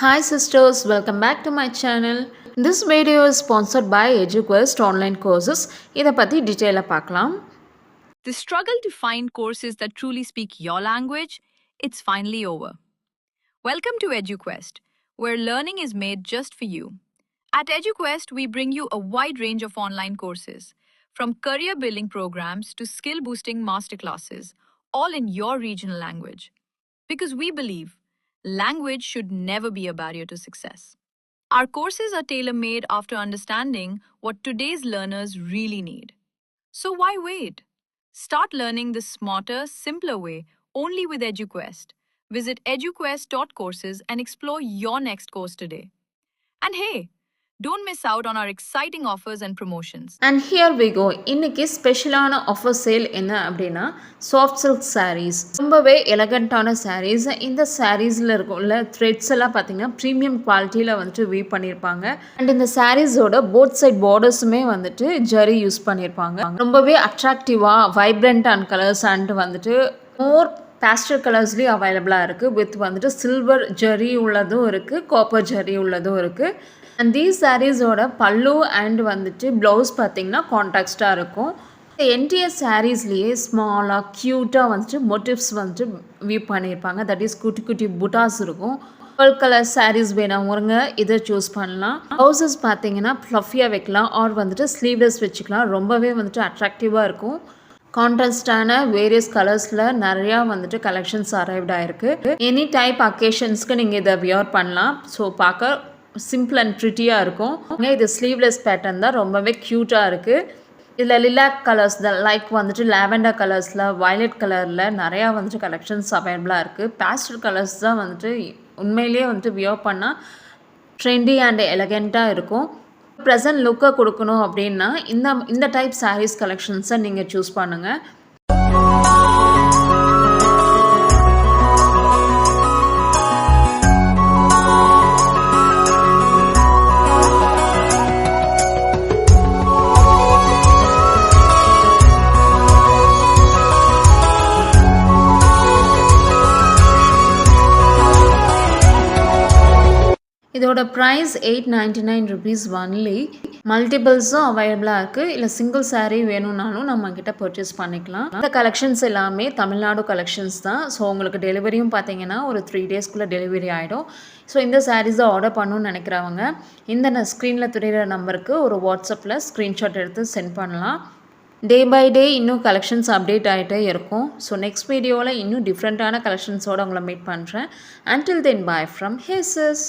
Hi sisters, welcome back to my channel. This video is sponsored by EduQuest online courses. இதை பற்றி டீட்டெயிலாக பார்க்கலாம். The struggle to find courses that truly speak your language, it's finally over. Welcome to EduQuest, where learning is made just for you. At EduQuest, we bring you a wide range of online courses, from career building programs to skill boosting masterclasses, all in your regional language. Because we believe language should never be a barrier to success. Our courses are tailor-made after understanding what today's learners really need. So why wait? Start learning the smarter, simpler way only with EduQuest. Visit eduquest.courses and explore your next course today. And hey, don't miss out on our exciting offers and promotions. And here we go. இன்னைக்கு ஸ்பெஷலான offer sale என்ன அப்படின்னா soft silk saris. ரொம்பவே எலகண்ட்டான சாரீஸ். இந்த சாரீஸில் இருக்குள்ள threads எல்லாம் பார்த்தீங்கன்னா premium குவாலிட்டியில் வந்துட்டு வீவ் பண்ணியிருப்பாங்க. அண்ட் இந்த சாரீஸோட போத் சைட் பார்டர்ஸுமே வந்துட்டு ஜரி யூஸ் பண்ணியிருப்பாங்க. ரொம்பவே அட்ராக்டிவாக வைப்ரண்டான கலர்ஸ் அண்ட் வந்துட்டு மோர் பேஸ்டல் கலர்ஸ்லேயும் அவைலபிளாக இருக்குது. வித் வந்துட்டு சில்வர் ஜரி உள்ளதும் இருக்குது, காப்பர் ஜரி உள்ளதும் இருக்குது. அண்ட் தீஸ் சாரீஸோட பல்லு அண்ட் வந்துட்டு ப்ளவுஸ் பார்த்திங்கன்னா கான்ட்ராஸ்டாக இருக்கும். இந்த என்டையர் சாரீஸ்லேயே ஸ்மாலாக க்யூட்டாக வந்துட்டு மோட்டிவ்ஸ் வந்துட்டு வியூ பண்ணியிருப்பாங்க. தட் இஸ் குட்டி குட்டி புட்டாஸ் இருக்கும். பர்பிள் கலர் சாரீஸ் வேணாங்க இதை சூஸ் பண்ணலாம். ப்ளவுசஸ் பார்த்தீங்கன்னா ஃப்ளஃபியாக வைக்கலாம் ஆர் வந்துட்டு ஸ்லீவ்லெஸ் வச்சுக்கலாம். ரொம்பவே வந்துட்டு அட்ராக்டிவாக இருக்கும். கான்ட்ராஸ்டான வேரியஸ் கலர்ஸில் நிறையா வந்துட்டு கலெக்ஷன்ஸ் அரைவ்ட் ஆகிருக்கு. எனி டைப் அக்கேஷன்ஸ்க்கு நீங்கள் இதை வியர் பண்ணலாம். ஸோ பார்க்க சிம்பிள் அண்ட் ப்ரிட்டியாக இருக்கும். இது ஸ்லீவ்லெஸ் பேட்டர்ன் தான், ரொம்பவே க்யூட்டாக இருக்குது. இதில் லிலாக் கலர்ஸ் தான் லைக் வந்துட்டு லாவெண்டர் கலர்ஸில், வயலட் கலரில் நிறையா வந்துட்டு கலெக்ஷன்ஸ் அவைலபிளாக இருக்குது. பேஸ்டல் கலர்ஸ் தான் வந்துட்டு உண்மையிலேயே வந்துட்டு வியர் பண்ணால் ட்ரெண்டி அண்ட் எலகெண்ட்டாக இருக்கும். ப்ரெசன்ட் லுக்கை கொடுக்கணும் அப்படின்னா இந்த டைப் சாரீஸ் கலெக்ஷன்ஸை நீங்கள் சூஸ் பண்ணுங்கள். இதோட ப்ரைஸ் 899 rupees ஒன்லி. மல்டிபிள்ஸும் அவைலபிளாக இருக்குது. இல்லை சிங்கிள் சாரீ வேணும்னாலும் நம்மக்கிட்ட பர்ச்சேஸ் பண்ணிக்கலாம். இந்த கலெக்ஷன்ஸ் எல்லாமே தமிழ்நாடு கலெக்ஷன்ஸ் தான். ஸோ உங்களுக்கு டெலிவரியும் பார்த்தீங்கன்னா ஒரு 3 daysக்குள்ளே டெலிவரி ஆகிடும். ஸோ இந்த சாரீஸை ஆர்டர் பண்ணணும்னு நினைக்கிறவங்க இந்த ஸ்க்ரீனில் தெரிகிற நம்பருக்கு ஒரு வாட்ஸ்அப்பில் ஸ்க்ரீன்ஷாட் எடுத்து சென்ட் பண்ணலாம். டே பை டே இன்னும் கலெக்ஷன்ஸ் அப்டேட் ஆகிட்டே இருக்கும். ஸோ நெக்ஸ்ட் வீடியோவில் இன்னும் டிஃப்ரெண்ட்டான கலெக்ஷன்ஸோடு உங்களை மீட் பண்ணுறேன். Until then bye from ஹேசஸ்.